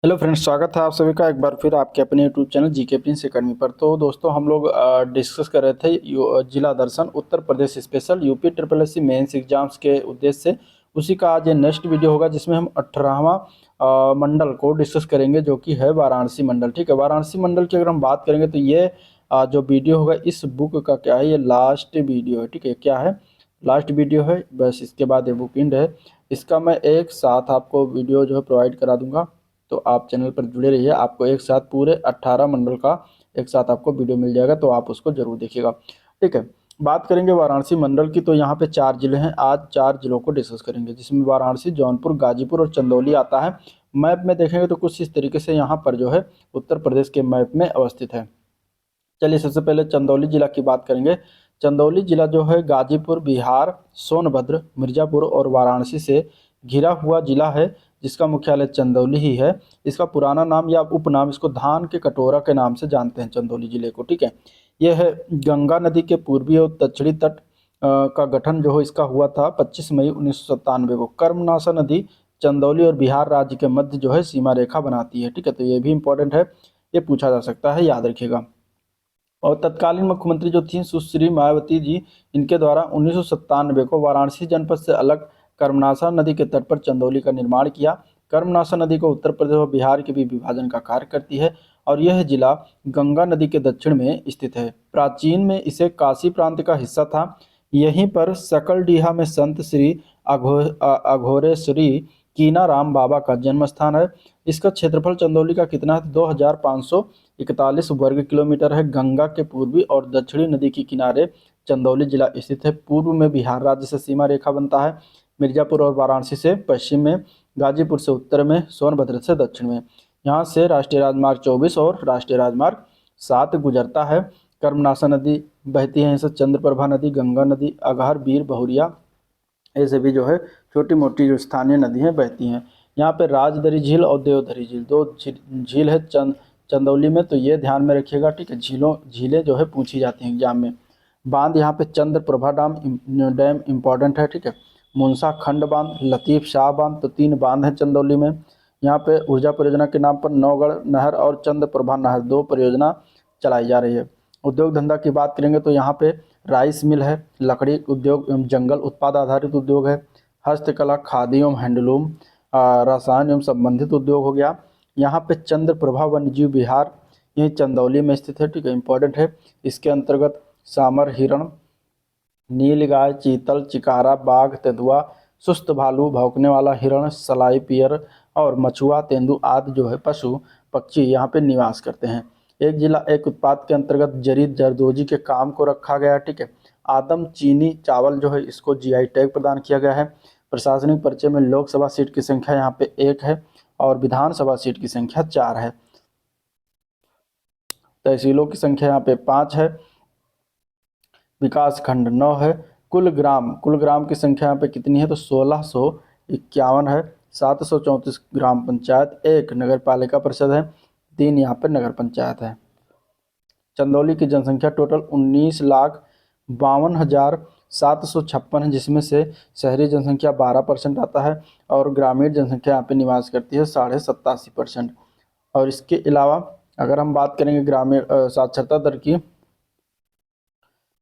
Hello friends, स्वागत है आप सभी का एक बार फिर आपके अपने YouTube channel GK Prince academy पर। तो दोस्तों, हम लोग डिस्कस कर रहे थे Zila Darshan Uttar Pradesh special UP triple S C mains exams के उद्देश्य से। उसी का आज ये नेक्स्ट वीडियो होगा जिसमें हम 18वां मंडल को डिस्कस करेंगे, जो कि है वाराणसी मंडल। ठीक है, वाराणसी मंडल की अगर हम बात करेंगे तो ये जो वीडियो होगा इस बुक का क्या है, ये लास्ट वीडियो है। ठीक है, क्या है, लास्ट वीडियो है, बस इसके बाद ये बुक एंड है। इसका मैं एक साथ आपको वीडियो जो है प्रोवाइड करा दूंगा, तो आप चैनल पर जुड़े रहिए। आपको एक साथ पूरे 18 मंडल का एक साथ आपको वीडियो मिल जाएगा, तो आप उसको जरूर देखिएगा। ठीक है, बात करेंगे वाराणसी मंडल की, तो यहाँ पे 4 जिले हैं। आज 4 जिलों को डिस्कस करेंगे, जिसमें वाराणसी, जौनपुर, गाजीपुर और चंदौली आता है। मैप में देखेंगे तो कुछ इस तरीके से यहाँ पर जो है उत्तर प्रदेश के मैप में अवस्थित है। चलिए, सबसे पहले चंदौली जिला की बात करेंगे। चंदौली जिला जो है गाजीपुर, बिहार, सोनभद्र, मिर्जापुर और वाराणसी से घिरा हुआ जिला है, जिसका मुख्यालय चंदौली ही है। इसका पुराना नाम या उपनाम, इसको धान के कटोरा के नाम से जानते हैं चंदौली जिले को। ठीक है, यह है गंगा नदी के पूर्वी और दक्षिणी तट का गठन जो है इसका हुआ था 25 मई 1997 को। कर्मनाशा नदी चंदौली और बिहार राज्य के मध्य जो है सीमा रेखा बनाती है। ठीक है, तो ये भी इंपॉर्टेंट है, ये पूछा जा सकता है, याद रखिएगा। और तत्कालीन मुख्यमंत्री जो थी सुश्री मायावती जी, इनके द्वारा 1997 को वाराणसी जनपद से अलग कर्मनाशा नदी के तट पर चंदौली का निर्माण किया। कर्मनाशा नदी को उत्तर प्रदेश और बिहार के भी विभाजन का कार्य करती है, और यह जिला गंगा नदी के दक्षिण में स्थित है। प्राचीन में इसे काशी प्रांत का हिस्सा था। यहीं पर सकलडीहा में संत श्री अघोरेश्वरी कीनाराम बाबा का जन्म स्थान है। इसका क्षेत्रफल चंदौली का कितना है, 2541 वर्ग किलोमीटर है। गंगा के पूर्वी और दक्षिणी नदी के किनारे चंदौली जिला स्थित है। पूर्व में बिहार राज्य से सीमा रेखा बनता है, मिर्जापुर और वाराणसी से पश्चिम में, गाजीपुर से उत्तर में, सोनभद्र से दक्षिण में। यहाँ से राष्ट्रीय राजमार्ग 24 और राष्ट्रीय राजमार्ग 7 गुजरता है। कर्मनाशा नदी बहती है यहाँ से, चंद्रप्रभा नदी, गंगा नदी, अघार, बीर, बहुरिया, ऐसे भी जो है छोटी मोटी जो स्थानीय नदियाँ बहती हैं। यहाँ पे राजदरी झील और देवधरी झील, दो झील है चंदौली में, तो ये ध्यान में रखिएगा। ठीक है, झीलें जो है पूछी जाती हैं एग्जाम में। बांध यहाँ पे चंद्रप्रभा डैम इम्पॉर्टेंट है। ठीक है, मुनसा खंड बांध, लतीफ शाह बांध, तो 3 बांध हैं चंदौली में। यहाँ पे ऊर्जा परियोजना के नाम पर नौगढ़ नहर और चंद्रप्रभा नहर, 2 परियोजना चलाई जा रही है। उद्योग धंधा की बात करेंगे तो यहाँ पे राइस मिल है, लकड़ी उद्योग एवं जंगल उत्पाद आधारित उद्योग है, हस्तकला, खादी एवं हैंडलूम, रसायन एवं संबंधित उद्योग हो गया। यहाँ पे चंद्रप्रभा वन्यजीव विहार, यही चंदौली में स्थित है। ठीक है, इंपॉर्टेंट है। इसके अंतर्गत सामर, हिरण, नीलगाय, चीतल, चिकारा, बाघ, तेंदुआ, सुस्त भालू, भौंकने वाला हिरण, सलाई पियर और मछुआ, तेंदु आदि जो है पशु पक्षी यहाँ पे निवास करते हैं। एक जिला एक उत्पाद के अंतर्गत जरी जरदोजी के काम को रखा गया है। ठीक है, आदम चीनी चावल जो है इसको जीआई टैग प्रदान किया गया है। प्रशासनिक परिचय में लोकसभा सीट की संख्या यहाँ पे 1 है और विधानसभा सीट की संख्या 4 है। तहसीलों की संख्या यहाँ पे 5 है। विकास खंड 9 है। कुल ग्राम की संख्या यहाँ पे कितनी है, तो 1651 है। 734 ग्राम पंचायत, 1 नगर पालिका परिषद है, 3 यहाँ पे नगर पंचायत है। चंदौली की जनसंख्या टोटल 19,52,756 है, जिसमें से शहरी जनसंख्या 12% आता है और ग्रामीण जनसंख्या यहाँ पे निवास करती है 87.5%। और इसके अलावा अगर हम बात करेंगे ग्रामीण साक्षरता दर की,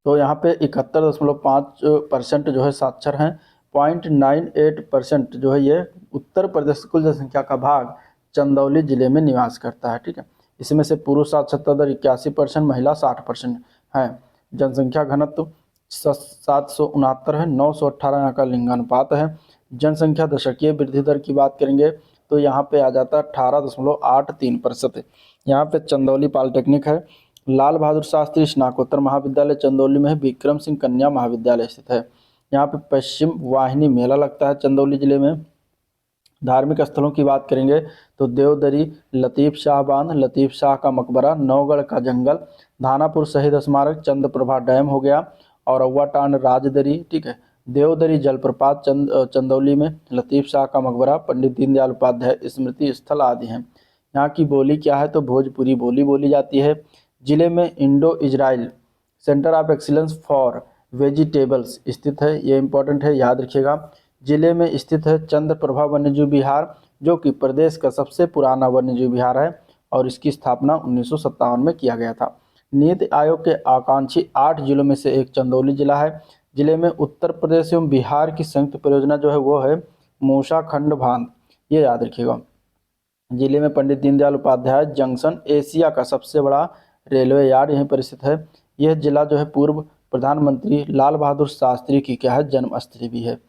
तो यहाँ पे 71.5% जो है साक्षर हैं। 0.98% जो है ये उत्तर प्रदेश कुल जनसंख्या का भाग चंदौली जिले में निवास करता है। ठीक है, इसमें से पुरुष साक्षरता दर 81%, महिला 60% है। जनसंख्या घनत्व 769 है। 918 यहाँ का लिंगानुपात है। जनसंख्या दशकीय वृद्धि दर की बात करेंगे तो यहाँ पे आ जाता है 18.83%। यहाँ पे चंदौली पॉलिटेक्निक है। लाल बहादुर शास्त्री स्नातकोत्तर महाविद्यालय चंदौली में है। विक्रम सिंह कन्या महाविद्यालय स्थित है। यहाँ पे पश्चिम वाहिनी मेला लगता है चंदौली जिले में। धार्मिक स्थलों की बात करेंगे तो देवदरी, लतीफ शाह बांध, लतीफ शाह का मकबरा, नौगढ़ का जंगल, धानापुर शहीद स्मारक, चंद्रप्रभा डैम हो गया और अव्वाटांड राजदरी। ठीक है, देवदरी जलप्रपात चंदौली में, लतीफ शाह का मकबरा, पंडित दीनदयाल उपाध्याय स्मृति स्थल आदि हैं। यहाँ की बोली क्या है, तो भोजपुरी बोली बोली जाती है। जिले में Indo Israel centre of excellence for vegetables स्थित है, ये इंपॉर्टेंट है, याद रखिएगा। जिले में स्थित है चंद्रप्रभा वन्यजीव विहार, जो कि प्रदेश का सबसे पुराना वन्यजीव विहार है और इसकी स्थापना 1957 में किया गया था। नीति आयोग के आकांक्षी 8 जिलों में से एक चंदौली जिला है। जिले में उत्तर प्रदेश एवं बिहार की संयुक्त परियोजना जो है वो है मूसा खंड बांध, ये याद रखिएगा। जिले में पंडित दीनदयाल उपाध्याय जंक्शन एशिया का सबसे बड़ा रेलवे यार्ड यहीं पर स्थित है। यह जिला जो है पूर्व प्रधानमंत्री लाल बहादुर शास्त्री की क्या है, जन्मस्थली भी है।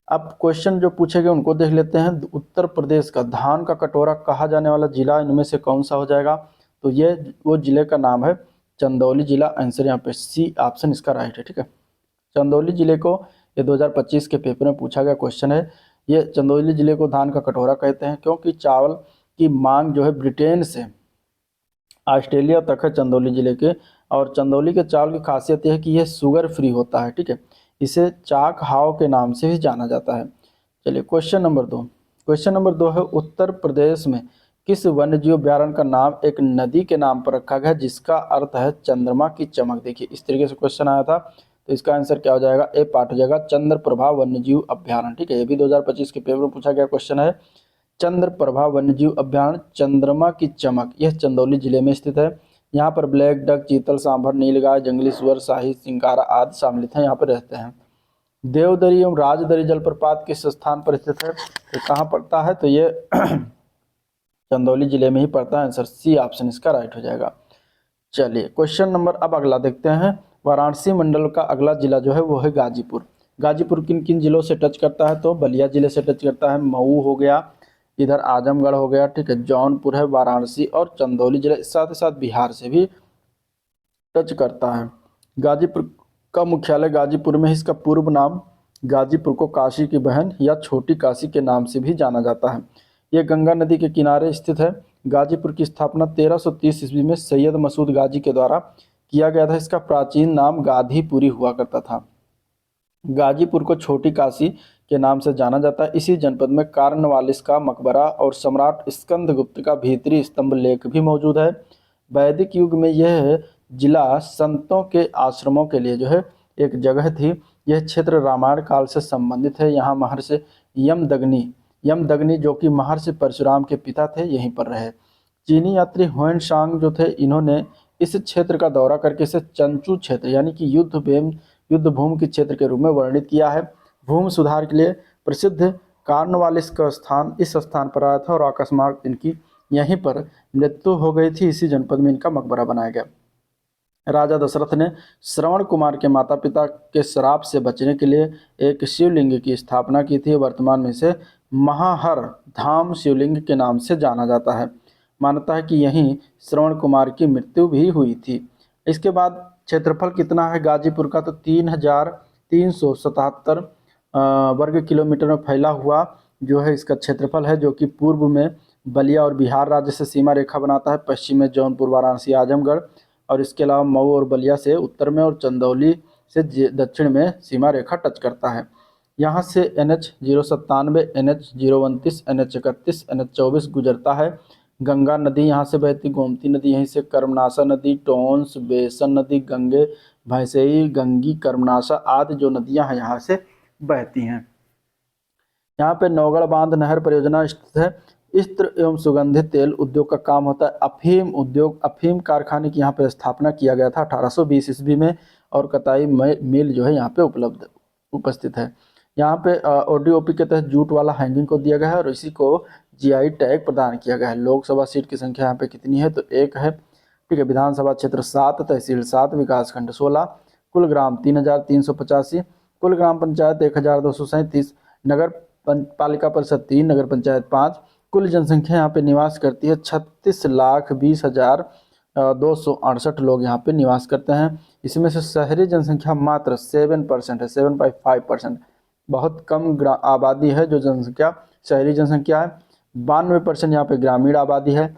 अब क्वेश्चन जो पूछे गए उनको देख लेते हैं। उत्तर प्रदेश का धान का कटोरा कहा जाने वाला जिला इनमें से कौन सा हो जाएगा? तो ये वो जिले का नाम है चंदौली जिला। आंसर यहाँ पे सी ऑप्शन इसका राइट है। ठीक है, चंदौली जिले को ये 2025 के पेपर में पूछा गया क्वेश्चन है। ये चंदौली जिले को धान का कटोरा कहते हैं क्योंकि चावल की मांग जो है ब्रिटेन से ऑस्ट्रेलिया तक है चंदौली जिले के। और चंदौली के चावल की खासियत यह है कि यह शुगर फ्री होता है। ठीक है, इसे चाक हाव के नाम से भी जाना जाता है। चलिए क्वेश्चन नंबर 2। क्वेश्चन नंबर 2 है उत्तर प्रदेश में किस वन्यजीव अभ्यारण्य का नाम एक नदी के नाम पर रखा गया जिसका अर्थ है चंद्रमा की चमक? देखिए इस तरीके से क्वेश्चन आया था, तो इसका आंसर क्या हो जाएगा? ए पार्ट हो जाएगा चंद्रप्रभा वन्यजीव अभ्यारण्य। ठीक है, ये भी 2025 के पेपर में पूछा गया क्वेश्चन है। चंद्रप्रभा वन्यजीव अभ्यारण्य चंद्रमा की चमक, यह चंदौली जिले में स्थित है। यहाँ पर ब्लैक डक, चीतल, सांभर, नीलगाय, जंगली सुअर, शाही चिंकारा आदि सम्मिलित हैं, यहाँ पर रहते हैं। देवदरी एवं राजदरी जलप्रपात किस स्थान पर स्थित है? तो कहाँ पड़ता है? तो ये चंदौली जिले में ही पड़ता है। आंसर सी ऑप्शन इसका राइट हो जाएगा। चलिए क्वेश्चन नंबर अब अगला देखते हैं। वाराणसी मंडल का अगला जिला जो है वो है गाजीपुर। गाजीपुर किन किन जिलों से टच करता है? तो बलिया जिले से टच करता है, मऊ हो गया, इधर आजमगढ़ हो गया, ठीक है, जौनपुर है, वाराणसी और चंदौली जिला, साथ ही साथ बिहार से भी टच करता है। गाजीपुर का मुख्यालय गाजीपुर में है। इसका पूर्व नाम गाजीपुर को काशी की बहन या छोटी काशी के नाम से भी जाना जाता है। यह गंगा नदी के किनारे स्थित है। गाजीपुर की स्थापना 1330 ईस्वी में सैयद मसूद गाजी के द्वारा किया गया था। इसका प्राचीन नाम गाधीपुरी हुआ करता था। गाजीपुर को छोटी काशी के नाम से जाना जाता है। इसी जनपद में कार्नवालिस का मकबरा और सम्राट स्कंदगुप्त का भीतरी स्तंभ लेख भी मौजूद है। वैदिक युग में यह जिला संतों के आश्रमों के लिए जो है एक जगह थी। यह क्षेत्र रामायण काल से संबंधित है। यहाँ महर्षि यमदग्नि जो कि महर्षि परशुराम के पिता थे यहीं पर रहे। चीनी यात्री हुएन सांग जो थे इन्होंने इस क्षेत्र का दौरा करके इसे चंचू क्षेत्र यानी कि युद्ध भूमि के क्षेत्र के रूप में वर्णित किया है। भूमि सुधार के लिए प्रसिद्ध कार्नवालिस का स्थान इस स्थान पर आया था और अकस्मात इनकी यहीं पर मृत्यु हो गई थी। इसी जनपद में इनका मकबरा बनाया गया। राजा दशरथ ने श्रवण कुमार के माता पिता के श्राप से बचने के लिए एक शिवलिंग की स्थापना की थी। वर्तमान में इसे महाहर धाम शिवलिंग के नाम से जाना जाता है। मानता है कि यहीं श्रवण कुमार की मृत्यु भी हुई थी। इसके बाद क्षेत्रफल कितना है गाजीपुर का? तो 3377 वर्ग किलोमीटर में फैला हुआ जो है इसका क्षेत्रफल है, जो कि पूर्व में बलिया और बिहार राज्य से सीमा रेखा बनाता है, पश्चिम में जौनपुर, वाराणसी, आजमगढ़ और इसके अलावा मऊ और बलिया से उत्तर में और चंदौली से दक्षिण में सीमा रेखा टच करता है। यहाँ से NH 097, NH 029, NH 31, NH 24 गुजरता है। गंगा नदी यहाँ से बहती, गोमती नदी यहीं से, कर्मनाशा नदी, टोंस, बेसन नदी, गंगे, भैंसई, गंगी, कर्मनाशा आदि जो नदियाँ हैं यहाँ से बहती हैं। यहाँ पे नौगढ़ बांध नहर परियोजना स्थित है। इत्र एवं सुगंधित तेल उद्योग का काम होता है। अफीम उद्योग, अफीम कारखाने की यहाँ पर स्थापना किया गया था 1820 ईस्वी में और कताई मिल जो है यहाँ पे उपस्थित है। यहाँ पे ODOP के तहत जूट वाला हैंगिंग को दिया गया है और इसी को GI टैग प्रदान किया गया है। लोकसभा सीट की संख्या यहाँ पे कितनी है? तो 1 है, ठीक है। विधानसभा क्षेत्र 7, तहसील 7, विकासखंड 16, कुल ग्राम 3385, कुल ग्राम पंचायत 1237, नगर पालिका परिषद 3, नगर पंचायत 5। कुल जनसंख्या यहाँ पे निवास करती है 36,20,268 लोग यहाँ पे निवास करते हैं। इसमें से शहरी जनसंख्या मात्र 7% है, 7.5%। बहुत कम आबादी है जो जनसंख्या शहरी जनसंख्या है। 92% यहाँ पे ग्रामीण आबादी है।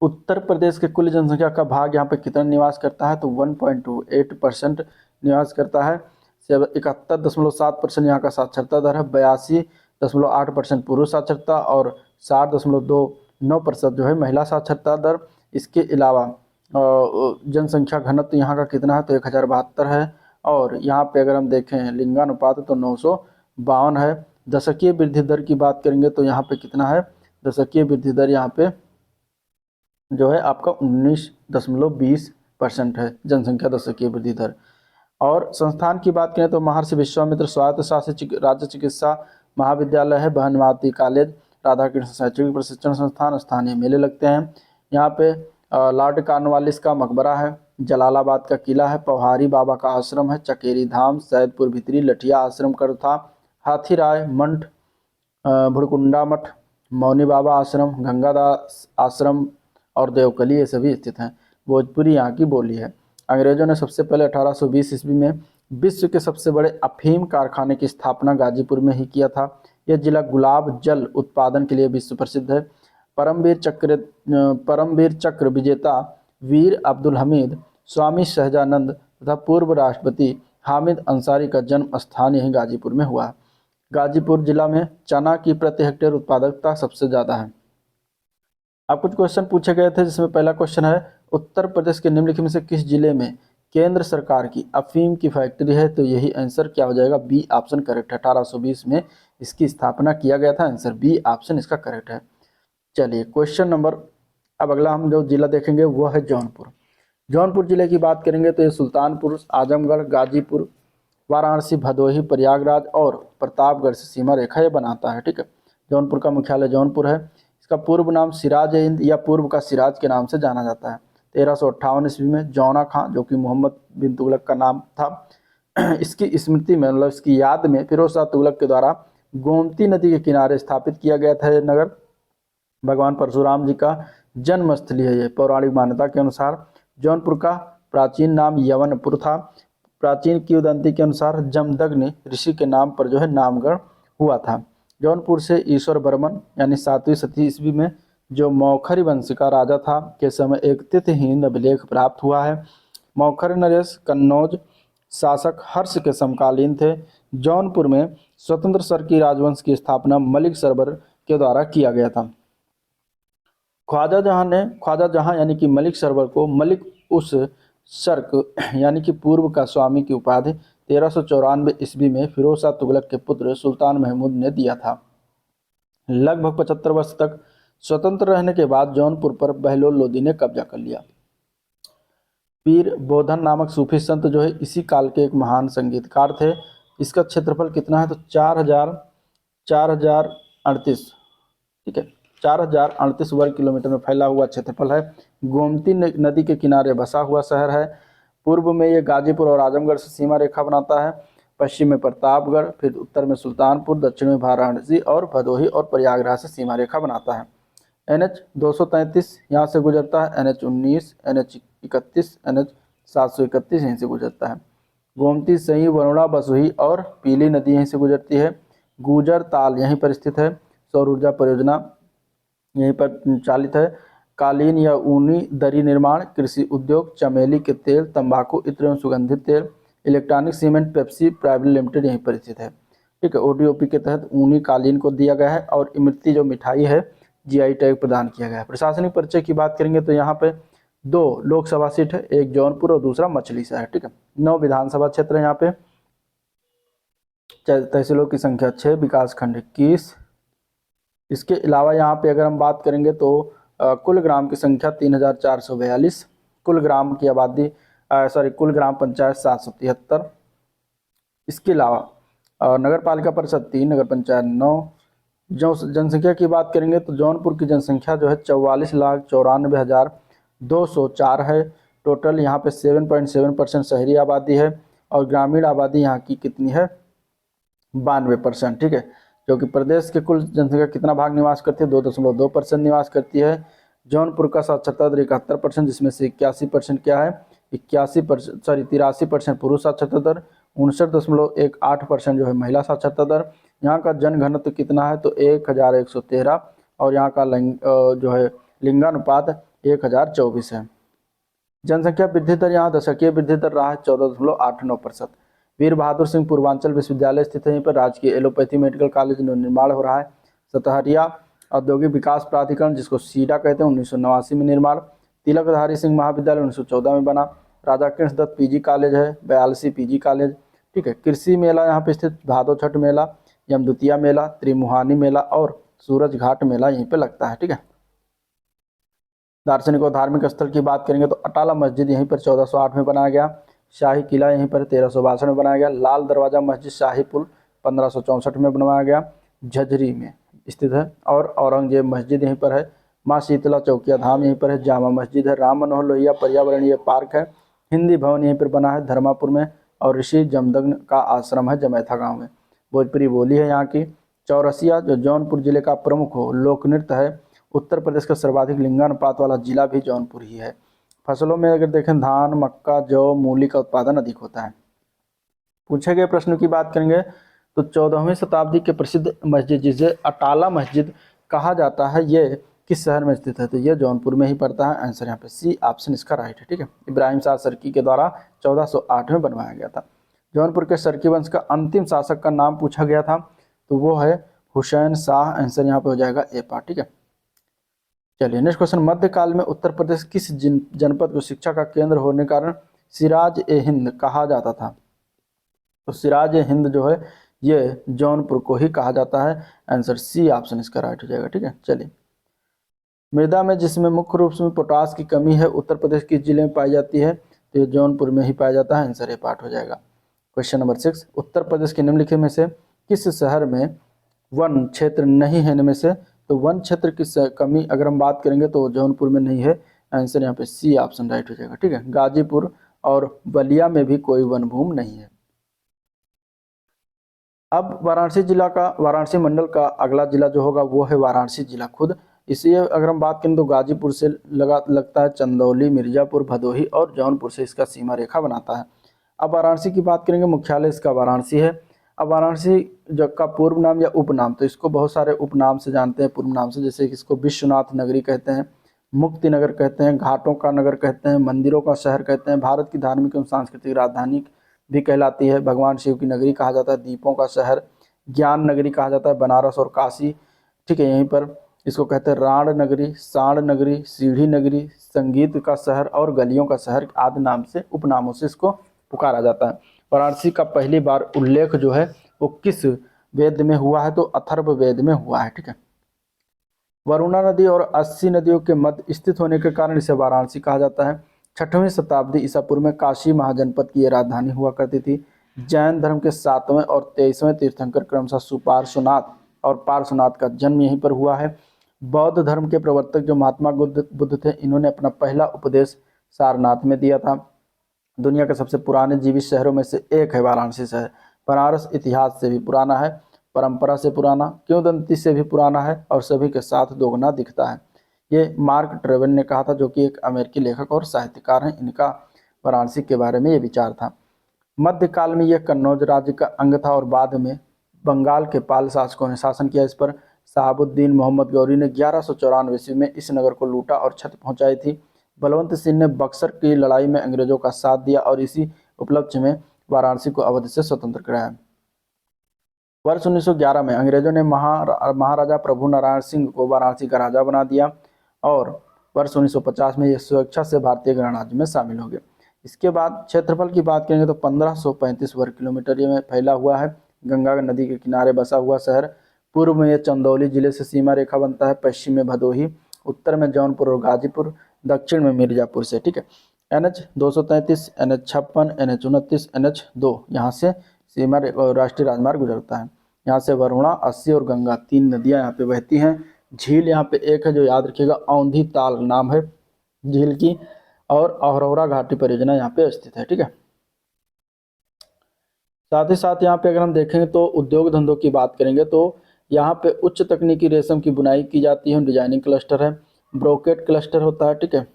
उत्तर प्रदेश के कुल जनसंख्या का भाग यहाँ पे कितना निवास करता है? तो 1.28% निवास करता है। 71.7% यहाँ का साक्षरता दर है। 82.8% पुरुष साक्षरता और 60.29% जो है महिला साक्षरता दर। इसके अलावा जनसंख्या घनत्व यहाँ का कितना है? तो 1072 है। और यहाँ पे अगर हम देखें लिंगानुपात तो 952 है। दशकीय वृद्धि दर की बात करेंगे तो यहाँ पे कितना है, दशकीय वृद्धि दर यहाँ पे जो है आपका 19.20% है जनसंख्या दशकीय वृद्धि दर। और संस्थान की बात करें तो महर्षि विश्वामित्र स्वायत्त शासित राज्य चिकित्सा महाविद्यालय है, बहनमाती कॉलेज, राधाकृष्ण शैक्षणिक प्रशिक्षण संस्थान, स्थानीय मेले लगते हैं। यहाँ पे लॉर्ड कॉर्नवालिस का मकबरा है, जलालाबाद का किला है, पौहारी बाबा का आश्रम है, चकेरी धाम, सैदपुर भितरी, लठिया आश्रम करथा, हाथीराय मंठ, भुड़कुंडा मठ, मौनी बाबा आश्रम, गंगादास आश्रम और देवकली, ये सभी स्थित हैं। भोजपुरी यहाँ की बोली है। अंग्रेजों ने सबसे पहले 1820 ईस्वी में विश्व के सबसे बड़े अफीम कारखाने की स्थापना गाजीपुर में ही किया था। यह जिला गुलाब जल उत्पादन के लिए विश्व प्रसिद्ध है। परमवीर चक्र विजेता वीर अब्दुल हमीद, स्वामी सहजानंद तथा पूर्व राष्ट्रपति हामिद अंसारी का जन्म स्थान यही गाजीपुर में हुआ। गाजीपुर जिला में चना की प्रति हेक्टेयर उत्पादकता सबसे ज़्यादा है। अब कुछ क्वेश्चन पूछे गए थे, जिसमें पहला क्वेश्चन है उत्तर प्रदेश के निम्नलिखित में से किस जिले में केंद्र सरकार की अफीम की फैक्ट्री है, तो यही आंसर क्या हो जाएगा, बी ऑप्शन करेक्ट है। 1820 में इसकी स्थापना किया गया था, आंसर बी ऑप्शन इसका करेक्ट है। चलिए क्वेश्चन नंबर, अब अगला हम जो जिला देखेंगे वो है जौनपुर। जौनपुर जिले की बात करेंगे तो ये सुल्तानपुर, आजमगढ़, गाजीपुर, वाराणसी, भदोही, प्रयागराज और प्रतापगढ़ से सीमा रेखा ये बनाता है। ठीक है, जौनपुर का मुख्यालय जौनपुर है। इसका पूर्व नाम सिराज हिंद या पूर्व का सिराज के नाम से जाना जाता है। 1358 ईस्वी में जौना खां, जो कि मोहम्मद बिन तुगलक का नाम था, इसकी स्मृति में, मतलब इसकी याद में फिरोज शाह तुगलक के द्वारा गोमती नदी के किनारे स्थापित किया गया था ये नगर। भगवान परशुराम जी का जन्म स्थली है ये। पौराणिक मान्यता के अनुसार जौनपुर का प्राचीन नाम यवनपुर था। प्राचीन किंवदंती के अनुसार जमदग्नि ऋषि के नाम पर जो है नामकरण हुआ था। जौनपुर से ईश्वर बर्मन यानी 7वीं शती ईस्वी में जो मौखरी वंश का राजा था के समय एक तिथिहीन अभिलेख प्राप्त हुआ है। मौखरी नरेश कन्नौज शासक हर्ष के समकालीन थे। जौनपुर में स्वतंत्र सरकी राजवंश की स्थापना मलिक सरबर के द्वारा किया गया था। ख्वाजा जहां यानी कि मलिक सरवर को मलिक उस शर्क यानी कि पूर्व का स्वामी की उपाधि 1394 ईस्वी में फिरोज शाह तुगलक के पुत्र सुल्तान महमूद ने दिया था। लगभग 75 वर्ष तक स्वतंत्र रहने के बाद जौनपुर पर बहलोल लोदी ने कब्जा कर लिया। पीर बोधन नामक सूफी संत जो है इसी काल के एक महान संगीतकार थे। इसका क्षेत्रफल कितना है, तो 4038, ठीक है, 4038 वर्ग किलोमीटर में फैला हुआ क्षेत्रफल है। गोमती नदी के किनारे बसा हुआ शहर है। पूर्व में ये गाजीपुर और आजमगढ़ से सीमा रेखा बनाता है। पश्चिम में प्रतापगढ़, फिर उत्तर में सुल्तानपुर, दक्षिण में वाराणसी और भदोही और प्रयागराज से सीमा रेखा बनाता है। NH 233 यहाँ से गुजरता है, NH 19, NH 31, NH 731 यहीं से गुजरता है। गोमती, सई, वरुणा, बसुही और पीली नदी यहीं से गुजरती है। गुजर ताल यहीं पर स्थित है। सौर ऊर्जा परियोजना यहीं पर चालित है। कालीन या ऊनी दरी निर्माण, कृषि उद्योग, चमेली के तेल, तंबाकू इत्र एवं सुगंधित तेल, electronic cement Pepsi private limited यहीं पर स्थित है। ठीक है, ODOP के तहत ऊनी कालीन को दिया गया है और इमरती जो मिठाई है GI टैग प्रदान किया गया है। प्रशासनिक परिचय की बात करेंगे तो यहाँ पे 2 लोकसभा सीट है, एक जौनपुर और दूसरा मछली शहर। ठीक है, 9 विधानसभा क्षेत्र है यहाँ पे। तहसीलों की संख्या 6, विकासखंड 21। इसके अलावा यहाँ पे अगर हम बात करेंगे तो कुल ग्राम की संख्या 3442, कुल ग्राम की आबादी कुल ग्राम पंचायत 773। इसके अलावा नगर पालिका परिषद 3, नगर पंचायत 9। जो जनसंख्या की बात करेंगे तो जौनपुर की जनसंख्या जो है 44,94,204 है। टोटल यहाँ पे 7.7% शहरी आबादी है और ग्रामीण आबादी यहाँ की कितनी है, 92%। ठीक है, जो कि प्रदेश के कुल जनसंख्या कितना भाग निवास करती है, 2.2% निवास करती है। जौनपुर का साक्षरता दर 71%, जिसमें से 81% क्या है, 83% पुरुष साक्षरता दर, 59.18% जो है महिला साक्षरता दर। यहाँ का जनघनत्व कितना है, तो 1113 और यहाँ का जो है लिंगानुपात 1024 है। जनसंख्या वृद्धि दर यहाँ दशकीय वृद्धि दर रहा है 14.89%। वीर बहादुर सिंह पूर्वांचल विश्वविद्यालय स्थित है। यहीं पर राजकीय एलोपैथी मेडिकल कॉलेज निर्माण हो रहा है। सतहरिया औद्योगिक विकास प्राधिकरण, जिसको सीडा कहते हैं, 1989 में निर्माण। तिलकधारी सिंह महाविद्यालय 1914 में बना। राजा कृष्ण दत्त PG कॉलेज है, 42 PG कॉलेज। ठीक है, कृषि मेला यहाँ पे स्थित, भादो छठ मेला यमदूतिया मेला, त्रिमुहानी मेला और सूरज घाट मेला यहीं पे लगता है। ठीक है। दार्शनिक और धार्मिक स्थल की बात करेंगे तो अटाला मस्जिद यहीं पर 1408 में बनाया गया। शाही किला यहीं पर 1362 में बनाया गया। लाल दरवाजा मस्जिद शाही पुल 1564 में बनवाया गया, झज्जरी में स्थित है। और औरंगजेब मस्जिद यहीं पर है। माँ शीतला चौकिया धाम यहीं पर है। जामा मस्जिद है। राम मनोहर लोहिया पर्यावरणीय पार्क है। हिंदी भवन यहीं पर बना है धर्मापुर में। और ऋषि जमदग्न का आश्रम है जमैथा गांव में। भोजपुरी बोली है यहाँ की। चौरसिया जो जौनपुर जिले का प्रमुख लोक नृत्य है। उत्तर प्रदेश का सर्वाधिक लिंगानुपात वाला जिला भी जौनपुर ही है। फसलों में अगर देखें धान, मक्का, जौ, मूली का उत्पादन अधिक होता है। पूछे गए प्रश्न की बात करेंगे तो 14वीं शताब्दी के प्रसिद्ध मस्जिद जिसे अटाला मस्जिद कहा जाता है, ये किस शहर में स्थित है? तो ये जौनपुर में ही पड़ता है। आंसर यहाँ पे सी ऑप्शन इसका राइट है। ठीक है। इब्राहिम शाह सरकी के द्वारा 1408 में बनवाया गया था। जौनपुर के सरकी वंश का अंतिम शासक का नाम पूछा गया था, तो वो है हुसैन शाह। आंसर यहाँ पे हो जाएगा ए पार्ट। ठीक है। चलिए नेक्स्ट क्वेश्चन, मध्यकाल में उत्तर प्रदेश किस जनपद को शिक्षा का केंद्र होने के कारण सिराज ए हिंद कहा जाता था? तो सिराज ए हिंद जो है ये जौनपुर को ही कहा जाता है। आंसर सी ऑप्शन इसका राइट हो जाएगा। ठीक है। चलिए, मृदा में जिसमें मुख्य रूप से पोटास की कमी है उत्तर प्रदेश किस जिले में पाई जाती है? तो ये जौनपुर में ही पाया जाता है। आंसर ए पार्ट हो जाएगा। क्वेश्चन नंबर 6, उत्तर प्रदेश के निम्नलिखित में से किस शहर में वन क्षेत्र नहीं है? इनमें से तो वन क्षेत्र की कमी अगर हम बात करेंगे तो जौनपुर में नहीं है। आंसर यहाँ पे सी ऑप्शन राइट हो जाएगा। ठीक है। गाजीपुर और बलिया में भी कोई वन भूमि नहीं है। अब वाराणसी मंडल का अगला जिला जो होगा वो है वाराणसी जिला खुद। इसी अगर हम बात करें तो गाजीपुर से लगता है चंदौली, मिर्जापुर, भदोही और जौनपुर से इसका सीमा रेखा बनाता है। अब वाराणसी की बात करेंगे, मुख्यालय इसका वाराणसी है। अब वाराणसी जब का पूर्व नाम या उपनाम, तो इसको बहुत सारे उपनाम से जानते हैं पूर्व नाम से, जैसे कि इसको विश्वनाथ नगरी कहते हैं, मुक्ति नगर कहते हैं, घाटों का नगर कहते हैं, मंदिरों का शहर कहते हैं, भारत की धार्मिक एवं सांस्कृतिक राजधानी भी कहलाती है, भगवान शिव की नगरी कहा जाता है, दीपों का शहर, ज्ञान नगरी कहा जाता है, बनारस और काशी। ठीक है। यहीं पर इसको कहते हैं राण नगरी, साण नगरी, सीढ़ी नगरी, संगीत का शहर और गलियों का शहर आदि नाम से उपनामों से इसको पुकारा जाता है। वाराणसी का पहली बार उल्लेख जो है वो किस वेद में हुआ है? तो अथर्व वेद में हुआ है। ठीक है। वरुणा नदी और 80 नदियों के मध्य स्थित होने के कारण इसे वाराणसी कहा जाता है। 6वीं शताब्दी ईसा पूर्व में काशी महाजनपद की यह राजधानी हुआ करती थी। जैन धर्म के 7वें और 23वें तीर्थंकर क्रमशः सुपार्श्वनाथ और पार्श्वनाथ का जन्म यहीं पर हुआ है। बौद्ध धर्म के प्रवर्तक जो महात्मा बुद्ध थे, इन्होंने अपना पहला उपदेश सारनाथ में दिया था। दुनिया के सबसे पुराने जीवित शहरों में से एक है वाराणसी शहर। बनारस इतिहास से भी पुराना है, परंपरा से पुराना, किंवदंती से भी पुराना है और सभी के साथ दोगुना दिखता है। ये मार्क ट्वेन ने कहा था, जो कि एक अमेरिकी लेखक और साहित्यकार हैं। इनका वाराणसी के बारे में ये विचार था। मध्यकाल में यह कन्नौज राज्य का अंग था और बाद में बंगाल के पाल शासकों ने शासन किया। इस पर शहाबुद्दीन मोहम्मद गौरी ने 1194 ईस्वी में इस नगर को लूटा और क्षति पहुंचाई थी। बलवंत सिंह ने बक्सर की लड़ाई में अंग्रेजों का साथ दिया और इसी उपलक्ष्य में वाराणसी को अवध से स्वतंत्र कराया। वर्ष 1911 में अंग्रेजों ने महाराजा प्रभु नारायण सिंह को वाराणसी का राजा बना दिया और वर्ष 1950 में यह स्वेच्छा से भारतीय गणराज्य में शामिल हो गए। इसके बाद क्षेत्रफल की बात करेंगे तो 1535 वर्ग किलोमीटर में फैला हुआ है। गंगा नदी के किनारे बसा हुआ शहर। पूर्व में यह चंदौली जिले से सीमा रेखा बनता है, पश्चिम में भदोही, उत्तर में जौनपुर और गाजीपुर, दक्षिण में मिर्जापुर से। ठीक है। NH 233, NH 56, NH 29, NH 2 यहाँ से सीमा राष्ट्रीय राजमार्ग गुजरता है। यहाँ से वरुणा, 80 और गंगा 3 नदियाँ यहाँ पे बहती हैं। झील यहाँ पे एक है जो याद रखिएगा, औंधी ताल नाम है झील की, और अहरौरा घाटी परियोजना यहाँ पे स्थित है। ठीक है। साथ ही साथ यहाँ पे अगर हम देखेंगे तो उद्योग धंधों की बात करेंगे तो यहाँ पे उच्च तकनीकी रेशम की बुनाई की जाती है, डिजाइनिंग क्लस्टर है, ब्रोकेट क्लस्टर होता है। ठीक है।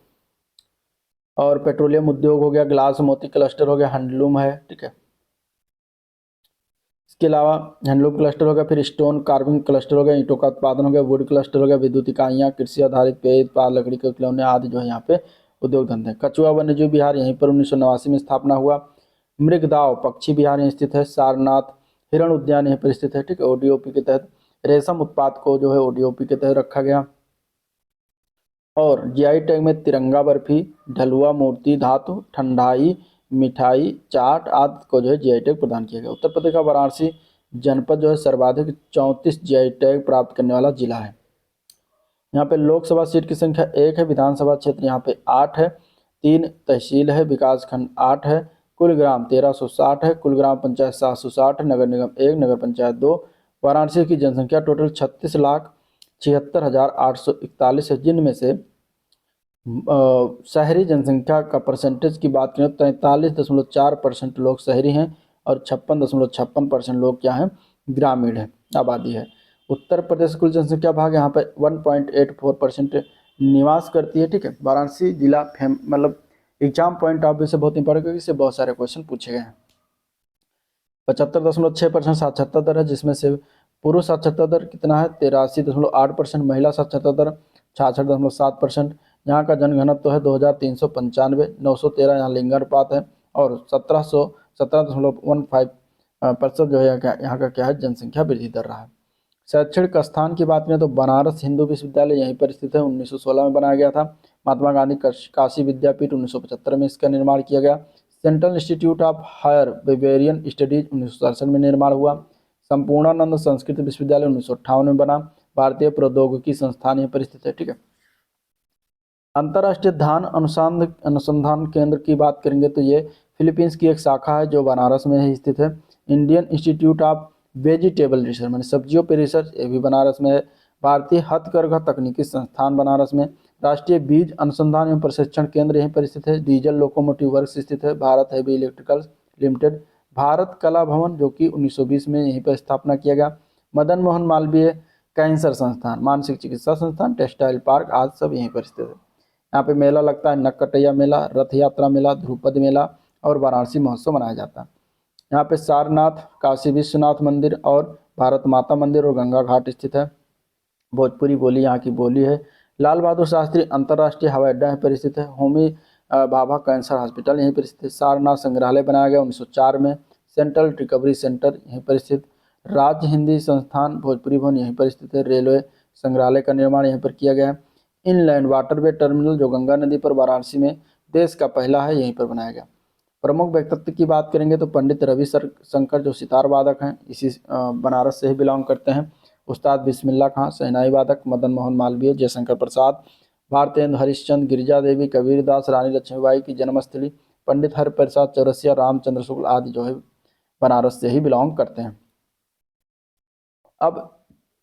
और पेट्रोलियम उद्योग हो गया, ग्लास मोती क्लस्टर हो गया, हैंडलूम है। ठीक है। इसके अलावा हैंडलूम क्लस्टर हो गया, फिर स्टोन कार्विंग क्लस्टर हो गया, ईंटों का उत्पादन हो गया, वुड क्लस्टर हो गया, विद्युत इकाइयाँ, कृषि आधारित पेय उत्पाद, लकड़ी के खिलौने आदि जो है यहाँ पे उद्योग धंधे। कछुआ वन्यजीव विहार यहीं पर 1989 में स्थापना हुआ। मृगदाव पक्षी विहार यहीं स्थित है। सारनाथ हिरण उद्यान यहीं पर स्थित है। ठीक है। ODOP के तहत रेशम उत्पाद को जो है ODOP के तहत रखा गया। और GI टैग में तिरंगा बर्फी, ढलुआ मूर्ति धातु, ठंडाई, मिठाई, चाट आदि को जो है GI टैग प्रदान किया गया। उत्तर प्रदेश का वाराणसी जनपद जो है सर्वाधिक 34 जीआई टैग प्राप्त करने वाला जिला है। यहाँ पे लोकसभा सीट की संख्या 1 है, विधानसभा क्षेत्र यहाँ पे 8 है, 3 तहसील है, विकास खंड 8 है, कुल ग्राम 1360 है, कुल ग्राम पंचायत 760 है, नगर निगम 1, नगर पंचायत 2। वाराणसी की जनसंख्या टोटल 36,76,841 है, जिनमें से शहरी जनसंख्या का परसेंटेज की बात करें तो 43.4% लोग शहरी हैं और 56.56% लोग क्या हैं, ग्रामीण है, आबादी है। उत्तर प्रदेश कुल जनसंख्या भाग यहाँ पे 1.84% निवास करती है। ठीक है, वाराणसी जिला मतलब एग्जाम पॉइंट ऑफ व्यू से बहुत इंपॉर्टेंट क्योंकि इससे बहुत सारे क्वेश्चन पूछे गए हैं। 75.6% साक्षरता दर है, जिसमें से पुरुष साक्षरता दर कितना है, 83.8%, महिला साक्षरता दर 66.7%। यहाँ का जनघनत्व है 2395, 913 यहाँ लिंगानुपात है और 1717.15% जो है यहाँ का क्या है, जनसंख्या वृद्धि दर रहा है। शैक्षणिक स्थान की बात करें तो बनारस हिंदू विश्वविद्यालय यहीं पर स्थित है, 1916 में बनाया गया था। महात्मा गांधी काशी विद्यापीठ 1975 में इसका निर्माण किया गया। Central institute of higher Tibetan studies 1967 में निर्माण हुआ। संपूर्णानंद संस्कृत विश्वविद्यालय 1958 में बना। भारतीय प्रौद्योगिकी संस्थान यहीं पर स्थित है। ठीक है, अंतर्राष्ट्रीय धान अनुसंधान केंद्र की बात करेंगे तो ये फिलीपींस की एक शाखा है जो बनारस में ही स्थित है। Indian institute of vegetable research माने सब्जियों पर रिसर्च, ये भी बनारस में है। भारतीय हथकरघा तकनीकी संस्थान बनारस में। राष्ट्रीय बीज अनुसंधान एवं प्रशिक्षण केंद्र यहीं पर स्थित है। डीजल लोकोमोटिव वर्क्स स्थित है। Bharat heavy electricals limited. Bharat कला भवन जो कि 1920 में यहीं पर स्थापना किया गया। मदन मोहन मालवीय कैंसर संस्थान, मानसिक चिकित्सा संस्थान, टेक्सटाइल पार्क आदि सब यहीं पर स्थित है। यहाँ पे मेला लगता है, नक्कटैया मेला, रथ यात्रा मेला, ध्रुपद मेला और वाराणसी महोत्सव मनाया जाता है। यहाँ पे सारनाथ, काशी विश्वनाथ मंदिर और भारत माता मंदिर और गंगा घाट स्थित है। भोजपुरी बोली यहाँ की बोली है। लाल बहादुर शास्त्री अंतर्राष्ट्रीय हवाई अड्डा यहीं पर स्थित है। होमी भाभा कैंसर हॉस्पिटल यहीं पर स्थित है। सारनाथ संग्रहालय बनाया गया 1904 में। सेंट्रल रिकवरी सेंटर यहीं पर स्थित। राज्य हिंदी संस्थान भोजपुरी भवन यहीं पर स्थित है। रेलवे संग्रहालय का निर्माण यहीं पर किया गया है। इनलैंड वाटरवे टर्मिनल जो गंगा नदी पर वाराणसी में देश का पहला है, यहीं पर बनाया गया। प्रमुख व्यक्तित्व की बात करेंगे तो पंडित रवि शंकर जो सितार वादक हैं, इसी बनारस से ही बिलोंग करते हैं। उस्ताद बिस्मिल्लाह खां शहनाई वादक। मदन मोहन मालवीय, जयशंकर प्रसाद, भारतेंद्र हरिश्चंद्र, गिरिजा देवी, कबीरदास, रानी लक्ष्मीबाई की जन्मस्थली, पंडित हरिप्रसाद चौरसिया, रामचंद्र शुक्ल आदि जो है बनारस से ही बिलोंग करते हैं। अब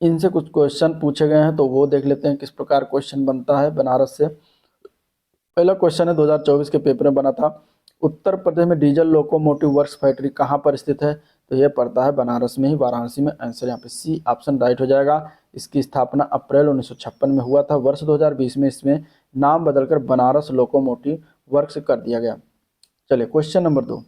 इनसे कुछ क्वेश्चन पूछे गए हैं तो वो देख लेते हैं किस प्रकार क्वेश्चन बनता है बनारस से। पहला क्वेश्चन है 2024 के पेपर में बना था, उत्तर प्रदेश में डीजल लोकोमोटिव वर्क्स फैक्ट्री कहाँ पर स्थित है, तो यह पड़ता है बनारस में ही, वाराणसी में। आंसर यहाँ पे सी ऑप्शन राइट हो जाएगा। इसकी स्थापना अप्रैल 1956 में हुआ था। वर्ष 2020 में इसमें नाम बदलकर बनारस लोकोमोटिव वर्क्स कर दिया गया। चलिए question number 2,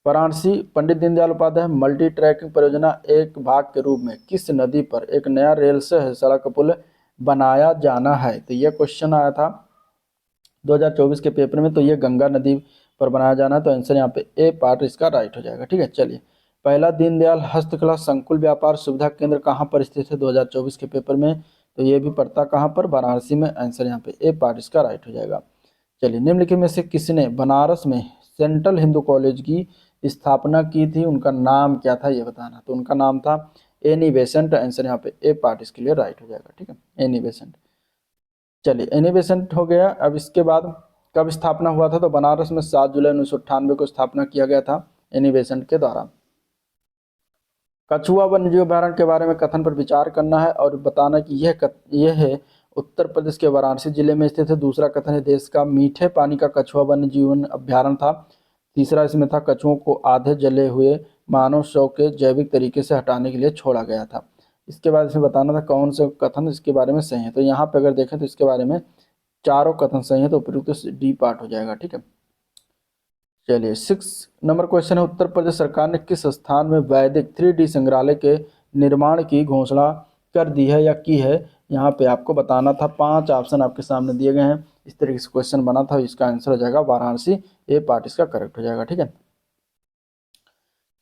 Varanasi Pandit Deendayal Upadhyay multi tracking परियोजना एक भाग के रूप में किस नदी पर एक नया रेल से सड़क पुल बनाया जाना है, तो यह क्वेश्चन आया था 2024 के पेपर में। तो ये गंगा नदी पर बनाया जाना है, तो आंसर यहाँ पे ए पार्ट इसका राइट हो जाएगा। ठीक है, चलिए पहला दीनदयाल हस्तकला संकुल व्यापार सुविधा केंद्र कहाँ पर स्थित है 2024 के पेपर में, तो ये भी पड़ता कहाँ पर, वाराणसी में। आंसर यहाँ पे ए पार्ट इसका राइट हो जाएगा। चलिए निम्नलिखित में से किसने बनारस में सेंट्रल हिंदू कॉलेज की स्थापना की थी, उनका नाम क्या था ये बताना, तो उनका नाम था एनी बेसेंट। आंसर यहाँ पे ए पार्ट इसके लिए राइट हो जाएगा। ठीक है, एनी बेसेंट। चलिए एनी बेसेंट हो गया। अब इसके बाद कब स्थापना हुआ था, तो बनारस में 7 जुलाई 1998 को स्थापना किया गया था एनी बेसेंट के द्वारा। कछुआ वन्यजीव अभयारण्य के बारे में कथन पर विचार करना है और बताना कि यह है उत्तर प्रदेश के वाराणसी जिले में स्थित है। दूसरा कथन है देश का मीठे पानी का कछुआ वन्य जीवन अभ्यारण्य था। तीसरा इसमें था कछुओं को आधे जले हुए मानव शव के जैविक तरीके से हटाने के लिए छोड़ा गया था। इसके बाद इसमें बताना था कौन से कथन इसके बारे में सही है, तो यहाँ पे अगर देखें तो इसके बारे में चारों कथन सही है, तो उपयुक्त डी पार्ट हो जाएगा। ठीक है, चलिए 6 नंबर क्वेश्चन है, उत्तर प्रदेश सरकार ने किस स्थान में वैदिक 3D संग्रहालय के निर्माण की घोषणा कर दी है या की है, यहाँ पे आपको बताना था। 5 ऑप्शन आपके सामने दिए गए हैं। इस तरीके से क्वेश्चन बना था, इसका आंसर हो जाएगा वाराणसी, ए पार्ट इसका करेक्ट हो जाएगा। ठीक है,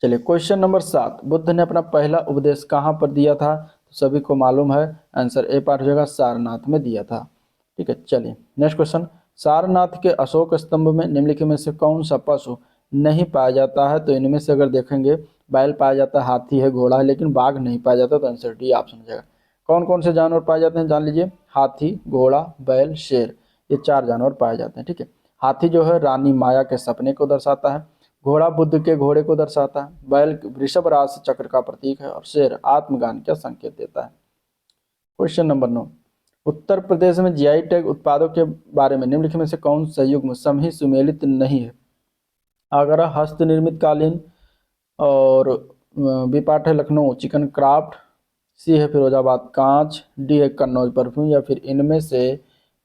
चलिए क्वेश्चन नंबर 7, बुद्ध ने अपना पहला उपदेश कहाँ पर दिया था, तो सभी को मालूम है, आंसर ए पार्ट हो जाएगा, सारनाथ में दिया था। ठीक है, चलिए नेक्स्ट क्वेश्चन, सारनाथ के अशोक स्तंभ में निम्नलिखित में से कौन सा पशु नहीं पाया जाता है, तो इनमें से अगर देखेंगे बैल पाया जाता है, हाथी है, घोड़ा है, लेकिन बाघ नहीं पाया जाता, तो आंसर डी ऑप्शन हो जाएगा। कौन कौन से जानवर पाए जाते हैं जान लीजिए, हाथी, घोड़ा, बैल, शेर, ये 4 जानवर पाए जाते हैं, ठीक है। हाथी जो है रानी माया के सपने को दर्शाता है, घोड़ा बुद्ध के घोड़े को दर्शाता है, बैल वृषभ राशि चक्र का प्रतीक है, और शेर आत्मज्ञान का संकेत देता है। क्वेश्चन नंबर 9, उत्तर प्रदेश में जीआई टैग उत्पादों के बारे में निम्नलिखित में से कौन सा युग्म सही सुमेलित नहीं है। आगरा हस्त निर्मित कालीन, और बी पार्ट है लखनऊ चिकन क्राफ्ट, सी है फिरोजाबाद कांच, डी है कन्नौज परफ्यूम, या फिर इनमें से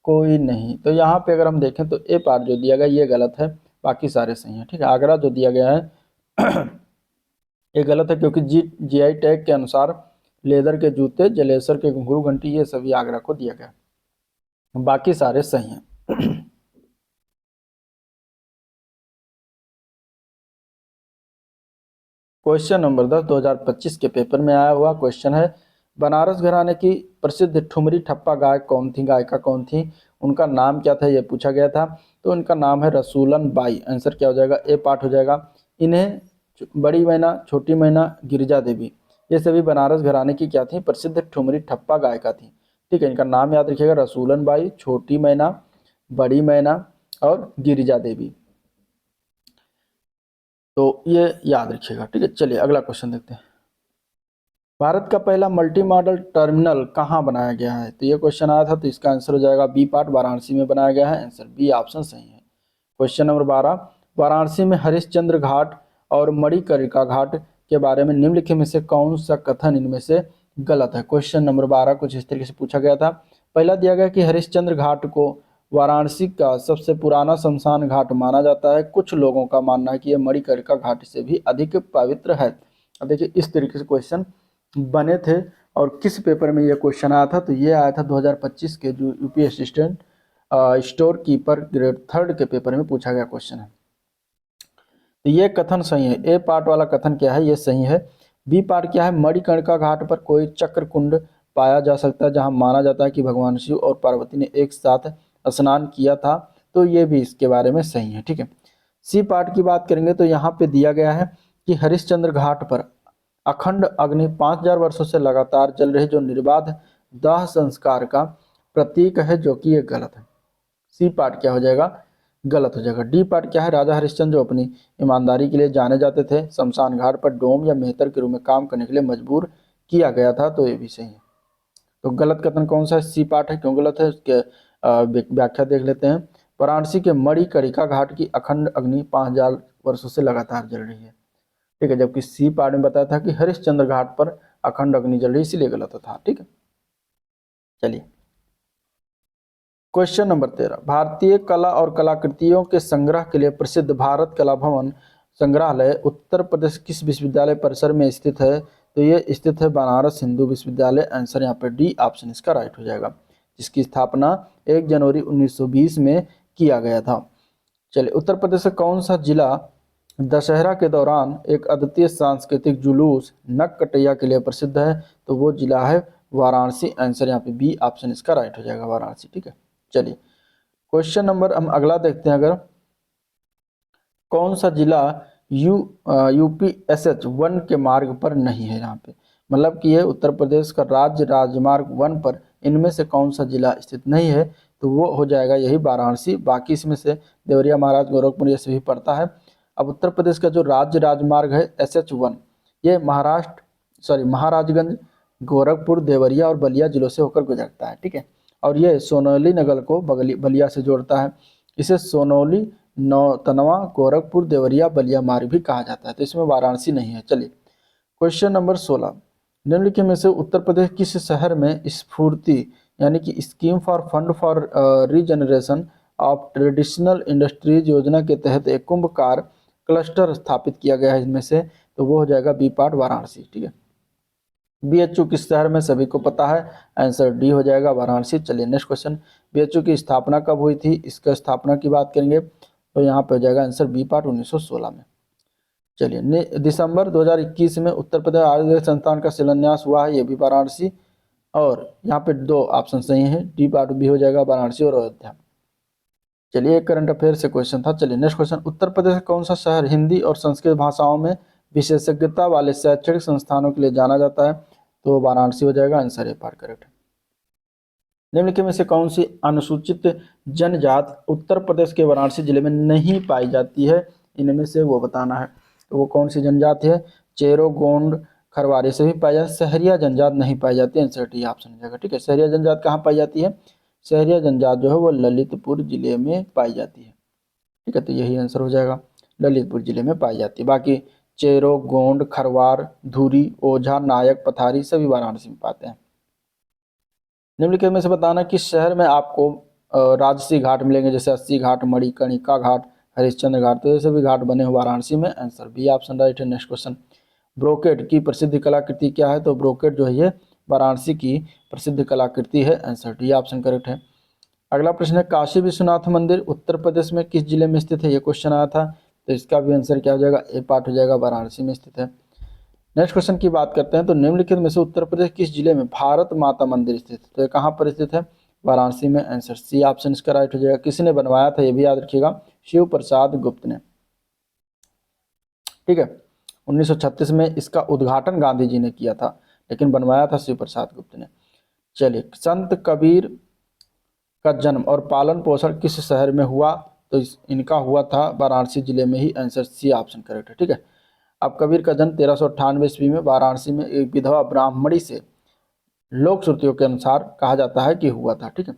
कोई नहीं। तो यहाँ पे अगर हम देखें तो ए पार्ट जो दिया गया ये गलत है, बाकी सारे सही हैं, ठीक है। आगरा जो दिया गया है ये गलत है, क्योंकि जीआई टैग के अनुसार लेदर के जूते, जलेसर के घुंघरू घंटी, ये सभी आगरा को दिया गया, बाकी सारे सही हैं। क्वेश्चन नंबर 10 2025 के पेपर में आया हुआ क्वेश्चन है, बनारस घराने की प्रसिद्ध ठुमरी ठप्पा गायक कौन थी, गायिका कौन थी, उनका नाम क्या था, ये पूछा गया था। तो उनका नाम है रसूलन बाई। आंसर क्या हो जाएगा, ए पार्ट हो जाएगा। इन्हें बड़ी मैना, छोटी मैना, गिरिजा देवी, ये सभी बनारस घराने की क्या थी, प्रसिद्ध ठुमरी ठप्पा गायिका थी, ठीक है। इनका नाम याद रखिएगा, रसूलन बाई, छोटी मैना, बड़ी मैना और गिरिजा देवी, तो ये याद रखिएगा, ठीक है। चलिए अगला क्वेश्चन देखते हैं। भारत का पहला मल्टी मॉडल टर्मिनल कहाँ बनाया गया है, तो ये क्वेश्चन आया था, तो इसका आंसर हो जाएगा बी पार्ट, वाराणसी में बनाया गया है, आंसर बी ऑप्शन सही है। क्वेश्चन नंबर 12, वाराणसी में हरिश्चंद्र घाट और मणिकर्णिका घाट के बारे में निम्नलिखित में से कौन सा कथन इनमें से गलत है। क्वेश्चन नंबर 12 कुछ इस तरीके से पूछा गया था। पहला दिया गया कि हरिश्चंद्र घाट को वाराणसी का सबसे पुराना शमशान घाट माना जाता है, कुछ लोगों का मानना है कि यह मणिकर्णिका घाट से भी अधिक पवित्र है। अब देखिए इस तरीके से क्वेश्चन बने थे, और किस पेपर में ये क्वेश्चन आया था, तो ये आया था 2025 के जो UP assistant store keeper grade 3 के पेपर में पूछा गया क्वेश्चन है। तो ये कथन सही है, ए पार्ट वाला कथन क्या है, ये सही है। बी पार्ट क्या है, मणिकर्णिका घाट पर कोई चक्र कुंड पाया जा सकता है जहां माना जाता है कि भगवान शिव और पार्वती ने एक साथ स्नान किया था, तो ये भी इसके बारे में सही है, ठीक है। सी पार्ट की बात करेंगे तो यहाँ पे दिया गया है कि हरिश्चंद्र घाट पर अखंड अग्नि 5000 वर्षों से लगातार जल रही, जो निर्बाध दाह संस्कार का प्रतीक है, जो कि ये गलत है। सी पार्ट क्या हो जाएगा, गलत हो जाएगा। डी पार्ट क्या है, राजा हरिश्चंद्र जो अपनी ईमानदारी के लिए जाने जाते थे, शमशान घाट पर डोम या मेहतर के रूप में काम करने के लिए मजबूर किया गया था, तो ये भी सही है। तो गलत कथन कौन सा है, सी पार्ट है। क्यों गलत है उसके व्याख्या देख लेते हैं। वाराणसी के मणिकर्णिका घाट की अखंड अग्नि 5000 वर्षों से लगातार जल रही है, ठीक है, जबकि सी पार्ट में बताया था कि हरिश्चंद्र घाट पर अखंड अग्नि जल रही, इसीलिए गलत था, ठीक है। चलिए क्वेश्चन नंबर 13, भारतीय कला और कलाकृतियों के संग्रह के लिए प्रसिद्ध भारत कला भवन संग्रहालय उत्तर प्रदेश किस विश्वविद्यालय परिसर में स्थित है, तो ये स्थित है बनारस हिंदू विश्वविद्यालय, आंसर यहाँ पे डी ऑप्शन इसका राइट हो जाएगा, जिसकी स्थापना 1 जनवरी 1920 में किया गया था। चलिए उत्तर प्रदेश का कौन सा जिला दशहरा के दौरान एक अद्वितीय सांस्कृतिक जुलूस नक्कटैया के लिए प्रसिद्ध है, तो वो जिला है वाराणसी, आंसर यहाँ पे बी ऑप्शन इसका राइट हो जाएगा, वाराणसी, ठीक है। चलिए क्वेश्चन नंबर हम अगला देखते हैं। अगर कौन सा जिला UPSH 1 के मार्ग पर नहीं है, यहाँ पे मतलब कि ये उत्तर प्रदेश का राज्य राजमार्ग 1 पर इनमें से कौन सा जिला स्थित नहीं है, तो वो हो जाएगा यही वाराणसी। बाकी इसमें से देवरिया, महाराज, गोरखपुर ये सभी पड़ता है। अब उत्तर प्रदेश का जो राज्य राजमार्ग है SH 1, ये महाराजगंज, गोरखपुर, देवरिया और बलिया जिलों से होकर गुजरता है, ठीक है। और ये सोनौली नगर को बलिया से जोड़ता है, इसे सोनौली, नौतनवा, गोरखपुर, देवरिया, बलिया मार्ग भी कहा जाता है, तो इसमें वाराणसी नहीं है। चलिए क्वेश्चन नंबर 16, निम्नलिखित में से उत्तर प्रदेश किस शहर में स्फूर्ति यानी कि scheme for fund for regeneration of traditional industries योजना के तहत एक कुंभकार क्लस्टर स्थापित किया गया है, इनमें से तो वो हो जाएगा बी पार्ट, वाराणसी, ठीक है। BHU किस शहर में सभी को पता है, आंसर डी हो जाएगा, वाराणसी। चलिए नेक्स्ट क्वेश्चन, BHU की स्थापना कब हुई थी, इसका स्थापना की बात करेंगे तो यहाँ पे हो जाएगा आंसर बी पार्ट, 1916 में। चलिए दिसंबर 2021 में उत्तर प्रदेश आयुर्वेद संस्थान का शिलान्यास हुआ है, ये भी वाराणसी, और यहाँ पे 2 ऑप्शन सही हैं, डी पार्ट भी हो जाएगा, वाराणसी और अयोध्या। चलिए एक करंट अफेयर से क्वेश्चन था। चलिए नेक्स्ट क्वेश्चन, उत्तर प्रदेश का कौन सा शहर हिंदी और संस्कृत भाषाओं में विशेषज्ञता वाले शैक्षणिक संस्थानों के लिए जाना जाता है, तो वाराणसी हो जाएगा। आंसर ए पार्ट करेक्ट है। निम्नलिखित में से कौन सी अनुसूचित जनजाति उत्तर प्रदेश के वाराणसी जिले में नहीं पाई जाती है, इनमें से वो बताना है। तो वो कौन सी जनजाति है? चेरो, गोंड, खरवारी से भी पाई जाती है। सहरिया जनजाति नहीं पाई जाती है। आंसर डी ऑप्शन हो जाएगा। ठीक है, सहरिया जनजाति कहाँ पाई जाती है? सहरिया जनजाति जो है वो ललितपुर जिले में पाई जाती है। ठीक है, तो यही आंसर हो जाएगा, ललितपुर जिले में पाई जाती है। बाकी चेरो, गोंड, खरवार, धुरी, ओझा, नायक, पथारी सभी वाराणसी में पाते हैं। निम्नलिखित में से बताना किस शहर में आपको राजसी घाट मिलेंगे, जैसे अस्सी घाट, मणिकर्णिका घाट, हरिश्चंद्र घाट, तो ये सभी घाट बने हुए वाराणसी में। आंसर बी ऑप्शन राइट है। नेक्स्ट क्वेश्चन, ब्रोकेड की प्रसिद्ध कलाकृति क्या है? तो ब्रोकेड जो है ये वाराणसी की प्रसिद्ध कलाकृति है। आंसर डी ऑप्शन करेक्ट है। अगला प्रश्न है, काशी विश्वनाथ मंदिर उत्तर प्रदेश में किस जिले में स्थित है? ये क्वेश्चन आया था, तो इसका भी आंसर क्या हो जाएगा? ए पार्ट हो जाएगा, वाराणसी में स्थित है। नेक्स्ट क्वेश्चन की बात करते हैं, तो निम्नलिखित में से उत्तर प्रदेश किस जिले में भारत माता मंदिर स्थित है? तो ये कहाँ पर स्थित है? वाराणसी में। आंसर सी ऑप्शन इसका राइट हो जाएगा। किसने बनवाया था ये भी याद रखिएगा, शिव प्रसाद गुप्त ने। ठीक है, 1936 में इसका उद्घाटन गांधी जी ने किया था, लेकिन बनवाया था शिव प्रसाद गुप्त ने। चलिए, संत कबीर का जन्म और पालन पोषण किस शहर में हुआ? तो इनका हुआ था वाराणसी जिले में ही। आंसर सी ऑप्शन करेक्ट है। ठीक है, अब कबीर का जन्म 1398 ईस्वी में वाराणसी में एक विधवा ब्राह्मणी से लोक श्रुतियों के अनुसार कहा जाता है कि हुआ था। ठीक है,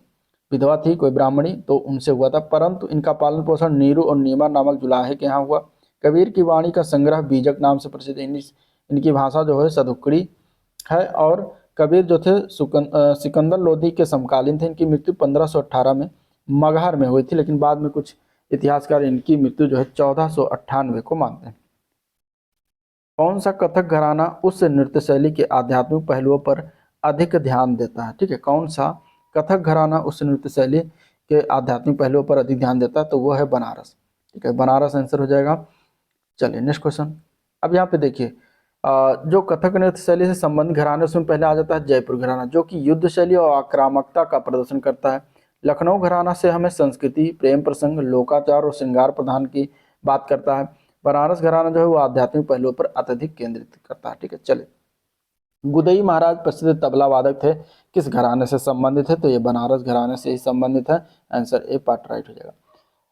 विधवा थी कोई ब्राह्मणी, तो उनसे हुआ था, परंतु इनका पालन पोषण नीरू और नीमा नामक जुलाहे के यहाँ हुआ। कबीर की वाणी का संग्रह बीजक नाम से प्रसिद्ध। इनकी भाषा जो है सदुक्कड़ी है, और कबीर जो थे सिकंदर लोधी के समकालीन थे। इनकी मृत्यु 1518 में मगहर में हुई थी, लेकिन बाद में कुछ इतिहासकार इनकी मृत्यु जो है 1498 को मानते हैं। कौन सा कथक घराना उस नृत्य शैली के आध्यात्मिक पहलुओं पर अधिक ध्यान देता है? ठीक है, कौन सा कथक घराना उस नृत्य शैली के आध्यात्मिक पहलुओं पर अधिक ध्यान देता है? तो वो है बनारस। ठीक है, बनारस आंसर हो जाएगा। चलिए नेक्स्ट क्वेश्चन, अब यहाँ पे देखिए, जो कथक नृत्य शैली से संबंधित घराने उसमें पहले आ जाता है जयपुर घराना, जो कि युद्ध शैली और आक्रामकता का प्रदर्शन करता है। लखनऊ घराना से हमें संस्कृति, प्रेम प्रसंग, लोकाचार और श्रृंगार प्रधान की बात करता है। बनारस घराना जो है वो आध्यात्मिक पहलुओं पर अत्यधिक केंद्रित करता है। ठीक है, चलिए, गुदई महाराज प्रसिद्ध तबला वादक थे, किस घराने से संबंधित है? तो ये बनारस घराने से ही संबंधित है। आंसर ए पार्ट राइट हो जाएगा।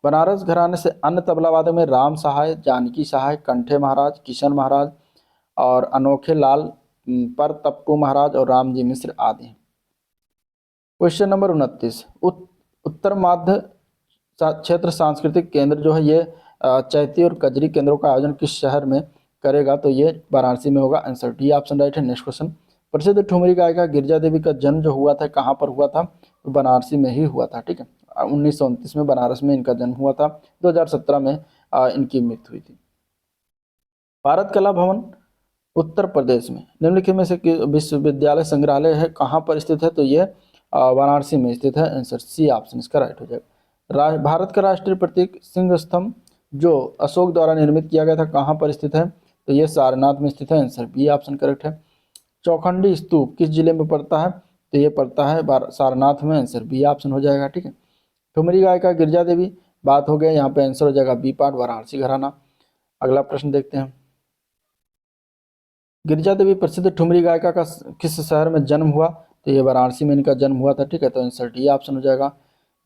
बनारस घराने से अन्य तबला वादक में राम सहाय, जानकी सहाय, कंठे महाराज, किशन महाराज और अनोखे लाल पर तप्पू महाराज और रामजी मिश्र आदि हैं। क्वेश्चन नंबर 29, उत्तर मध्य क्षेत्र सांस्कृतिक केंद्र जो है ये चैती और कजरी केंद्रों का आयोजन किस शहर में करेगा? तो ये वाराणसी में होगा। आंसर डी ऑप्शन राइट है। नेक्स्ट क्वेश्चन, प्रसिद्ध ठुमरी गायिका गिरिजा देवी का जन्म जो हुआ था कहाँ पर हुआ था? तो बनारसी में ही हुआ था। ठीक है, 1929 में बनारस में इनका जन्म हुआ था। 2017 में इनकी मृत्यु हुई थी। भारत कला भवन उत्तर प्रदेश में निम्नलिखित में से विश्वविद्यालय संग्रहालय है कहाँ पर स्थित है? तो ये वाराणसी में स्थित है। आंसर सी ऑप्शन इसका राइट हो जाएगा। भारत का राष्ट्रीय प्रतीक सिंह स्तंभ जो अशोक द्वारा निर्मित किया गया था कहाँ पर स्थित है? तो ये सारनाथ में स्थित है। आंसर बी ऑप्शन करेक्ट है। चौखंडी स्तूप किस जिले में पड़ता है? तो ये पड़ता है सारनाथ में। आंसर बी ऑप्शन हो जाएगा। ठीक है, ठुमरी गायिका गिरिजा देवी बात हो गया, यहाँ पे आंसर हो जाएगा बी पार्ट, वाराणसी घराना। अगला प्रश्न देखते हैं, गिरिजा देवी प्रसिद्ध ठुमरी गायिका का किस शहर में जन्म हुआ? तो ये वाराणसी में इनका जन्म हुआ था। ठीक है, तो आंसर डी ऑप्शन हो जाएगा।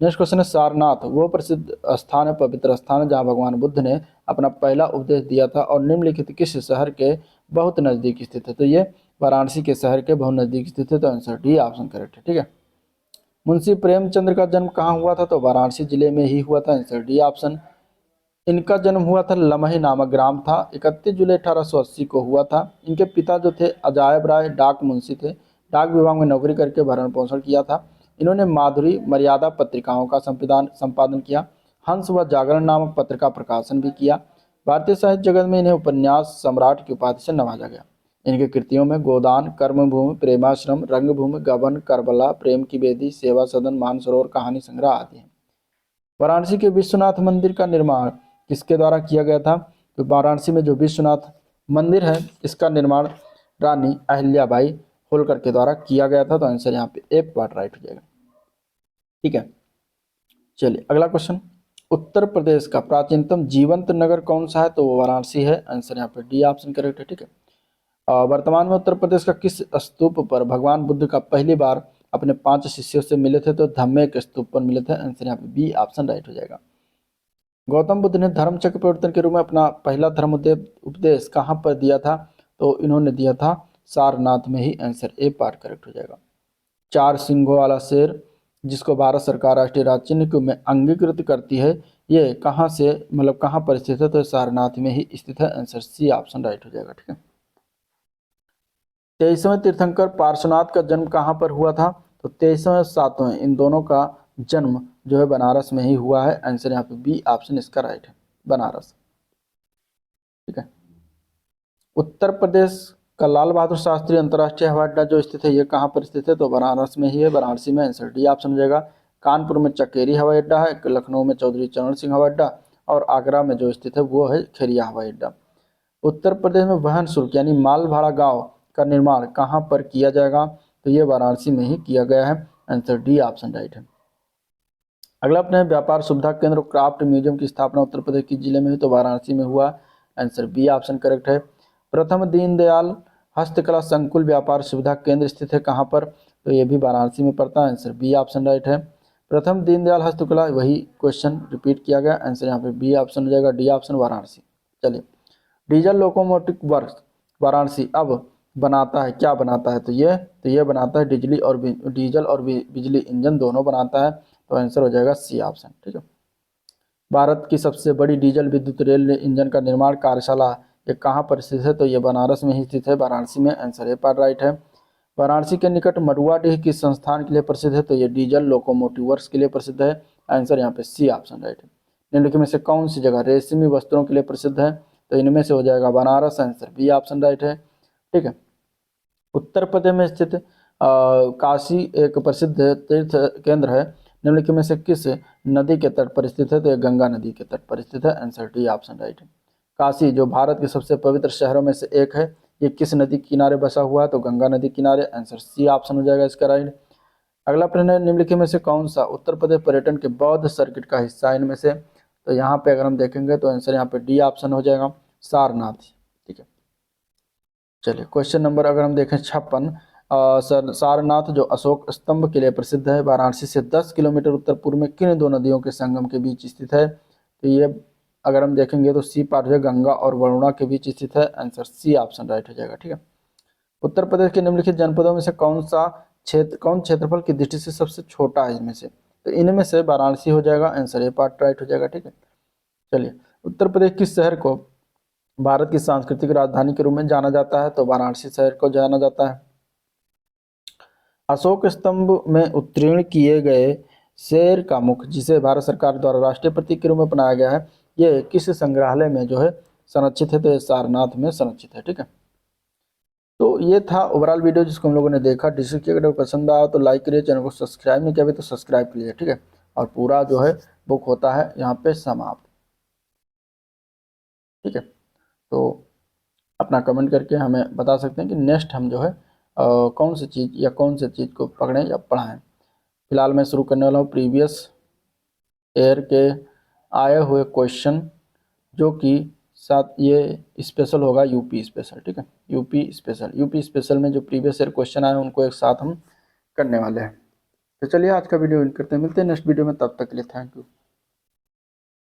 नेक्स्ट क्वेश्चन है, सारनाथ वो प्रसिद्ध स्थान है, पवित्र स्थान है, जहाँ भगवान बुद्ध ने अपना पहला उपदेश दिया था और निम्नलिखित किस शहर के बहुत नज़दीक स्थित है? तो ये वाराणसी के शहर के बहुत नज़दीक स्थित है। तो आंसर डी ऑप्शन करेक्ट है। ठीक है, मुंशी प्रेमचंद्र का जन्म कहाँ हुआ था? तो वाराणसी जिले में ही हुआ था। Answer D option. इनका जन्म हुआ था लमही नामक ग्राम था, 31 जुलाई 1880 को हुआ था। इनके पिता जो थे अजायब राय डाक मुंशी थे, डाक विभाग में नौकरी करके भरण पोषण किया था। इन्होंने माधुरी मर्यादा पत्रिकाओं का संपादन किया। हंस व जागरण नामक पत्र का प्रकाशन भी किया। भारतीय साहित्य जगत में इन्हें उपन्यास सम्राट की उपाधि से नवाजा गया। इनके कृतियों में गोदान, कर्मभूमि, प्रेमाश्रम, रंगभूमि, गबन, करबला, प्रेम की बेदी, सेवा सदन, मानसरोवर, कहानी संग्रह आदि हैं। वाराणसी के विश्वनाथ मंदिर का निर्माण किसके द्वारा किया गया था? तो वाराणसी में जो विश्वनाथ मंदिर है इसका निर्माण रानी अहिल्याबाई होलकर के द्वारा किया गया था। तो आंसर यहाँ पे ए पार्ट राइट हो जाएगा। ठीक है, चलिए अगला क्वेश्चन, उत्तर प्रदेश का प्राचीनतम जीवंत नगर कौन सा है? तो वो वाराणसी है। आंसर यहाँ पे डी ऑप्शन करेक्ट है। ठीक है। वर्तमान में उत्तर प्रदेश का किस स्तूप पर भगवान बुद्ध का पहली बार अपने 5 शिष्यों से मिले थे? तो धम्मेक स्तूप पर मिले थे। आंसर यहाँ पे बी ऑप्शन राइट हो जाएगा। गौतम बुद्ध ने धर्म चक्र परिवर्तन के रूप में अपना पहला धर्म उपदेश कहाँ पर दिया था? तो इन्होंने दिया था सारनाथ में ही। आंसर ए पार्ट करेक्ट हो जाएगा। 4 सिंघों वाला शेर जिसको भारत सरकार राष्ट्रीय राज्य चिह्न में अंगीकृत करती है, ये कहाँ से मतलब कहाँ पर स्थित है? तो सारनाथ में ही स्थित है। आंसर सी ऑप्शन राइट हो जाएगा। ठीक है। 23वें तीर्थंकर पार्श्वनाथ का जन्म कहाँ पर हुआ था? तो 23वें 7वें इन दोनों का जन्म जो है बनारस में ही हुआ है। आंसर यहाँ पे बी ऑप्शन इसका राइट है, बनारस। ठीक है। उत्तर प्रदेश का लाल बहादुर शास्त्री अंतर्राष्ट्रीय हवाई अड्डा जो स्थित है, ये कहाँ पर स्थित है? तो बनारस में ही है, वाराणसी में। आंसर डी ऑप्शन हो जाएगा। कानपुर में चकेरी हवाई अड्डा है, लखनऊ में चौधरी चरण सिंह हवाई अड्डा, और आगरा में जो स्थित है वो है खेरिया हवाई अड्डा। उत्तर प्रदेश में वाहन शुल्क यानी माल भाड़ा गांव का निर्माण कहाँ पर किया जाएगा? तो ये वाराणसी में ही किया गया है। आंसर डी ऑप्शन राइट है। अगला अपने व्यापार सुविधा केंद्र क्राफ्ट म्यूजियम की स्थापना उत्तर प्रदेश की जिले में हुई, तो वाराणसी में हुआ। आंसर बी ऑप्शन करेक्ट है। प्रथम दीनदयाल हस्तकला संकुल व्यापार सुविधा केंद्र स्थित है कहाँ पर? तो ये भी वाराणसी में पड़ता है। आंसर बी ऑप्शन राइट है। प्रथम दीनदयाल हस्तकला, वही क्वेश्चन रिपीट किया गया। आंसर यहाँ पे बी ऑप्शन हो जाएगा, डी ऑप्शन वाराणसी। चलिए, डीजल लोकोमोटिव वर्क्स वाराणसी अब बनाता है, क्या बनाता है? तो ये बनाता है डीजल और बिजली इंजन दोनों बनाता है। तो आंसर हो जाएगा सी ऑप्शन। ठीक है। भारत की सबसे बड़ी डीजल विद्युत रेल इंजन का निर्माण कार्यशाला ये कहाँ पर स्थित है? तो ये बनारस में ही स्थित है, वाराणसी में। आंसर ए पर राइट है। वाराणसी के निकट मडुआडीह किस संस्थान के लिए प्रसिद्ध है? तो ये डीजल लोकोमोटिव वर्क्स के लिए प्रसिद्ध है। आंसर यहाँ पे सी ऑप्शन राइट है। निम्नलिखित में से कौन सी जगह रेशमी वस्त्रों के लिए प्रसिद्ध है? तो इनमें से हो जाएगा Banaras. Answer B option right है। ठीक है। उत्तर प्रदेश में स्थित काशी एक प्रसिद्ध तीर्थ केंद्र है, निम्नलिखित में से किस नदी के तट पर स्थित है? तो यह गंगा नदी के तट पर स्थित है। आंसर डी ऑप्शन राइट है। काशी जो भारत के सबसे पवित्र शहरों में से एक है, ये किस नदी के किनारे बसा हुआ है? तो गंगा नदी किनारे। आंसर सी ऑप्शन हो जाएगा इसका राइट। अगला प्रश्न है, निम्नलिखित में से कौन सा उत्तर प्रदेश पर्यटन के बौद्ध सर्किट का हिस्सा है इनमें से? तो यहाँ पे अगर हम देखेंगे तो आंसर यहाँ पे डी ऑप्शन हो जाएगा, सारनाथ। ठीक है। चलिए, क्वेश्चन नंबर अगर हम देखें 56, सारनाथ जो अशोक स्तंभ के लिए प्रसिद्ध है, वाराणसी से 10 किलोमीटर उत्तर पूर्व में किन दो नदियों के संगम के बीच स्थित है? तो ये अगर हम देखेंगे तो सी पार्ट है, गंगा और वरुणा के बीच स्थित है। आंसर सी ऑप्शन राइट हो जाएगा। ठीक है। उत्तर प्रदेश के निम्नलिखित जनपदों में से कौन क्षेत्रफल की दृष्टि से सबसे छोटा है इनमें से? तो इनमें से वाराणसी हो जाएगा। आंसर ए पार्ट राइट हो जाएगा। ठीक है। चलिए, उत्तर प्रदेश किस शहर को भारत की सांस्कृतिक राजधानी के रूप में जाना जाता है? तो वाराणसी शहर को जाना जाता है। अशोक स्तंभ में उत्कीर्ण किए गए शेर का मुख जिसे भारत सरकार द्वारा राष्ट्रीय प्रतीक के रूप में अपनाया गया है, ये किस संग्रहालय में जो है संरक्षित है? तो ये सारनाथ में संरक्षित है। ठीक है। तो ये था ओवरऑल वीडियो जिसको हम लोगों ने देखा। डिस्क्रिप्शन अगर पसंद आया तो लाइक करिए, चैनल को सब्सक्राइब नहीं किया अभी तो सब्सक्राइब करिए। ठीक है। और पूरा जो है बुक होता है यहाँ पे समाप्त। ठीक है। तो अपना कमेंट करके हमें बता सकते हैं कि नेक्स्ट हम जो है कौन सी चीज़ या कौन सी चीज़ को पकड़ें या पढ़ाएं। फिलहाल मैं शुरू करने वाला हूँ प्रीवियस ईयर के आए हुए क्वेश्चन, जो कि साथ ये स्पेशल होगा यूपी स्पेशल। ठीक है। यूपी स्पेशल में जो प्रीवियस ईयर क्वेश्चन आए उनको एक साथ हम करने वाले हैं। तो चलिए आज का वीडियो एंड करते हैं, मिलते हैं नेक्स्ट वीडियो में, तब तक के लिए थैंक यू।